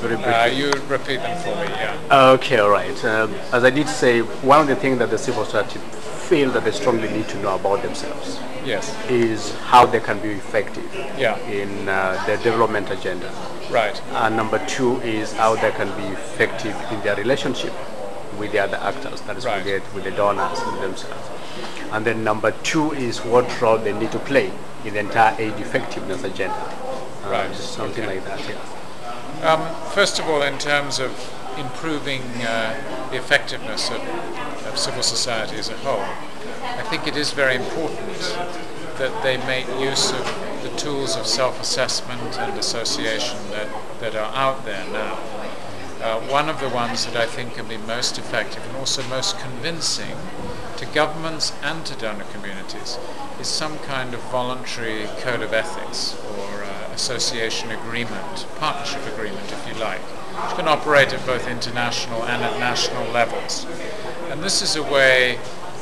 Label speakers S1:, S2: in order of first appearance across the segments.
S1: very briefly.
S2: You repeat them for me, yeah.
S1: Okay, all right. As I did say, one of the things that the civil society feel that they strongly need to know about themselves
S2: Yes.
S1: is how they can be effective
S2: Yeah.
S1: in their development agenda.
S2: Right.
S1: And number two is how they can be effective in their relationship with the other actors, that is
S2: Right.
S1: with the donors and themselves. And then number two is what role they need to play in the entire aid effectiveness agenda.
S2: Right.
S1: Something
S2: Okay.
S1: like that, yeah.
S2: First of all, in terms of improving the effectiveness of civil society as a whole, I think it is very important that they make use of the tools of self-assessment and association that are out there now. One of the ones that I think can be most effective and also most convincing to governments and to donor communities is some kind of voluntary code of ethics or association agreement, partnership agreement if you like, which can operate at both international and at national levels. And this is a way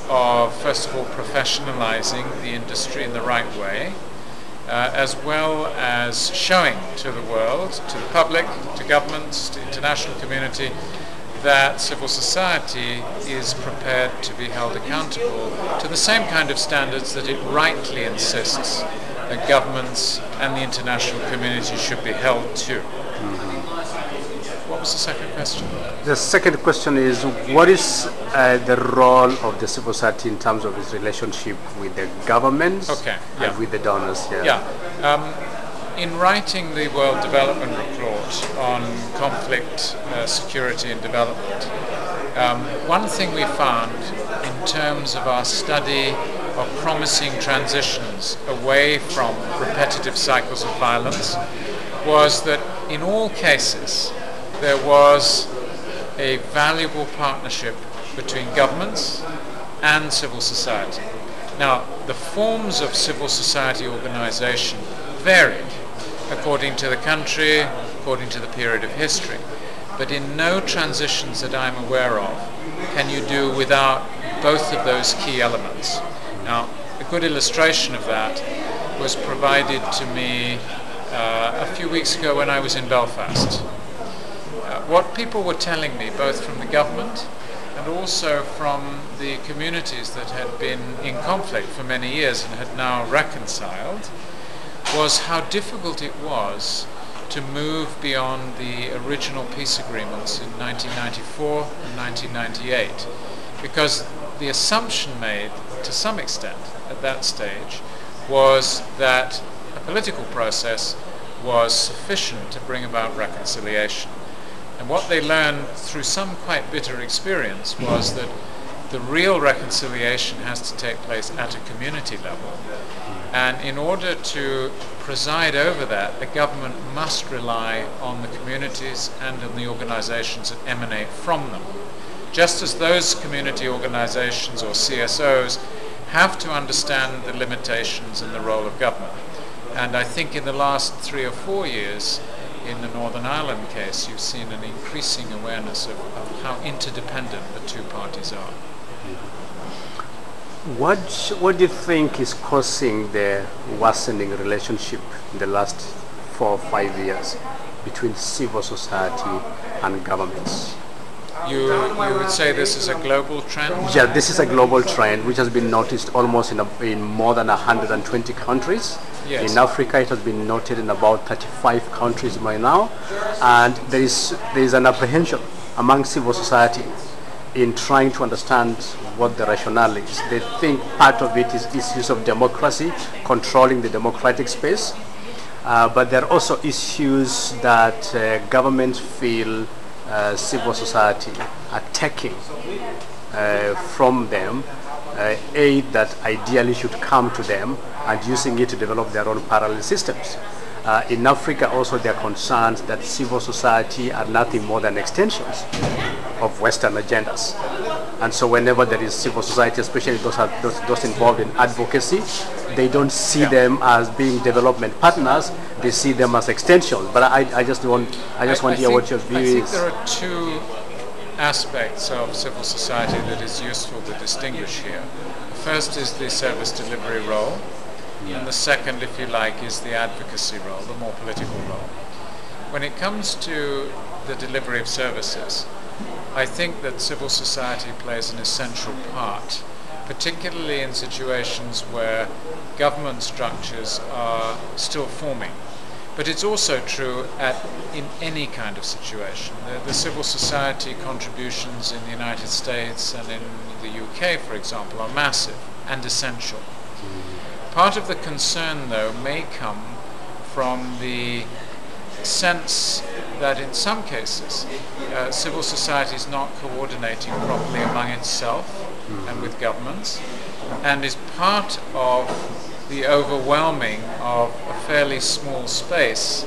S2: of, first of all, professionalizing the industry in the right way, as well as showing to the world, to the public, to governments, to the international community, that civil society is prepared to be held accountable to the same kind of standards that it rightly insists that governments and the international community should be held to. What was the second question?
S1: The second question is, what is the role of the civil society in terms of its relationship with the governments and with the donors?
S2: In writing the World Development Report on conflict, security and development, one thing we found in terms of our study of promising transitions away from repetitive cycles of violence was that in all cases there was a valuable partnership between governments and civil society. Now, the forms of civil society organization varied according to the country, according to the period of history. But in no transitions that I'm aware of can you do without both of those key elements. Now, a good illustration of that was provided to me a few weeks ago when I was in Belfast. What people were telling me, both from the government and also from the communities that had been in conflict for many years and had now reconciled, was how difficult it was to move beyond the original peace agreements in 1994 and 1998, because the assumption made to some extent at that stage was that a political process was sufficient to bring about reconciliation. And what they learned through some quite bitter experience was that the real reconciliation has to take place at a community level. And in order to preside over that, the government must rely on the communities and on the organizations that emanate from them. Just as those community organizations or CSOs have to understand the limitations and the role of government. And I think in the last 3 or 4 years, in the Northern Ireland case, you've seen an increasing awareness of how interdependent the two parties are.
S1: What do you think is causing the worsening relationship in the last 4 or 5 years between civil society and governments?
S2: You would say this is a global trend?
S1: Yeah, this is a global trend which has been noticed almost in more than 120 countries.
S2: Yes.
S1: In Africa, it has been noted in about 35 countries by now, and there is an apprehension among civil society in trying to understand what the rationale is. They think part of it is issues of democracy, controlling the democratic space, but there are also issues that governments feel civil society are taking from them aid that ideally should come to them and using it to develop their own parallel systems. In Africa also there are concerns that civil society are nothing more than extensions of Western agendas. And so whenever there is civil society, especially those involved in advocacy, they don't see them as being development partners, they see them as extensions. But I just want to hear what your view is.
S2: I think there are two aspects of civil society that is useful to distinguish here. The first is the service delivery role, and the second, if you like, is the advocacy role, the more political role. When it comes to the delivery of services, I think that civil society plays an essential part, particularly in situations where government structures are still forming. But it's also true in any kind of situation. The civil society contributions in the United States and in the UK, for example, are massive and essential. Part of the concern, though, may come from the sense that in some cases civil society is not coordinating properly among itself and with governments, and is part of the overwhelming of a fairly small space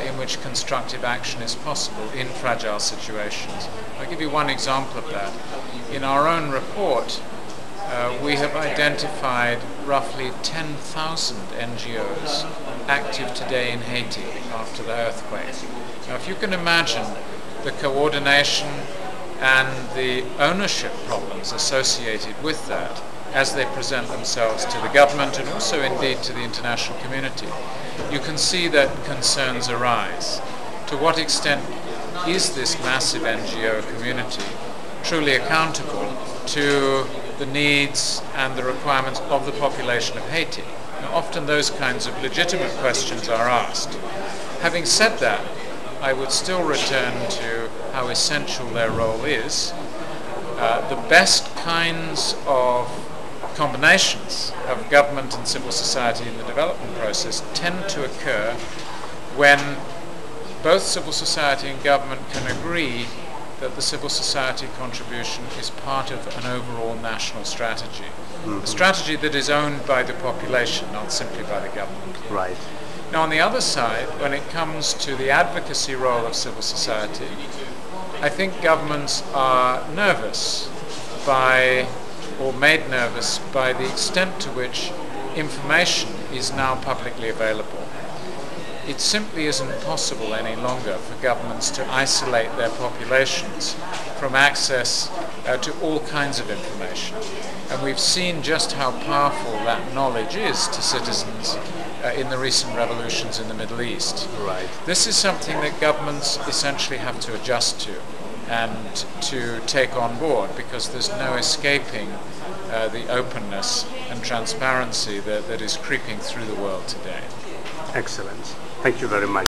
S2: in which constructive action is possible in fragile situations. I'll give you one example of that. In our own report, we have identified roughly 10,000 NGOs active today in Haiti after the earthquake. Now, if you can imagine the coordination and the ownership problems associated with that as they present themselves to the government and also indeed to the international community, you can see that concerns arise. To what extent is this massive NGO community truly accountable to the needs and the requirements of the population of Haiti? Now, often those kinds of legitimate questions are asked. Having said that, I would still return to how essential their role is. The best kinds of combinations of government and civil society in the development process tend to occur when both civil society and government can agree that the civil society contribution is part of an overall national strategy. A strategy that is owned by the population, not simply by the government.
S1: Right.
S2: Now, on the other side, when it comes to the advocacy role of civil society, I think governments are nervous or made nervous by the extent to which information is now publicly available. It simply isn't possible any longer for governments to isolate their populations from access to all kinds of information. And we've seen just how powerful that knowledge is to citizens in the recent revolutions in the Middle East.
S1: Right.
S2: This is something that governments essentially have to adjust to and to take on board, because there's no escaping the openness and transparency that is creeping through the world today.
S1: Excellent. Thank you very much.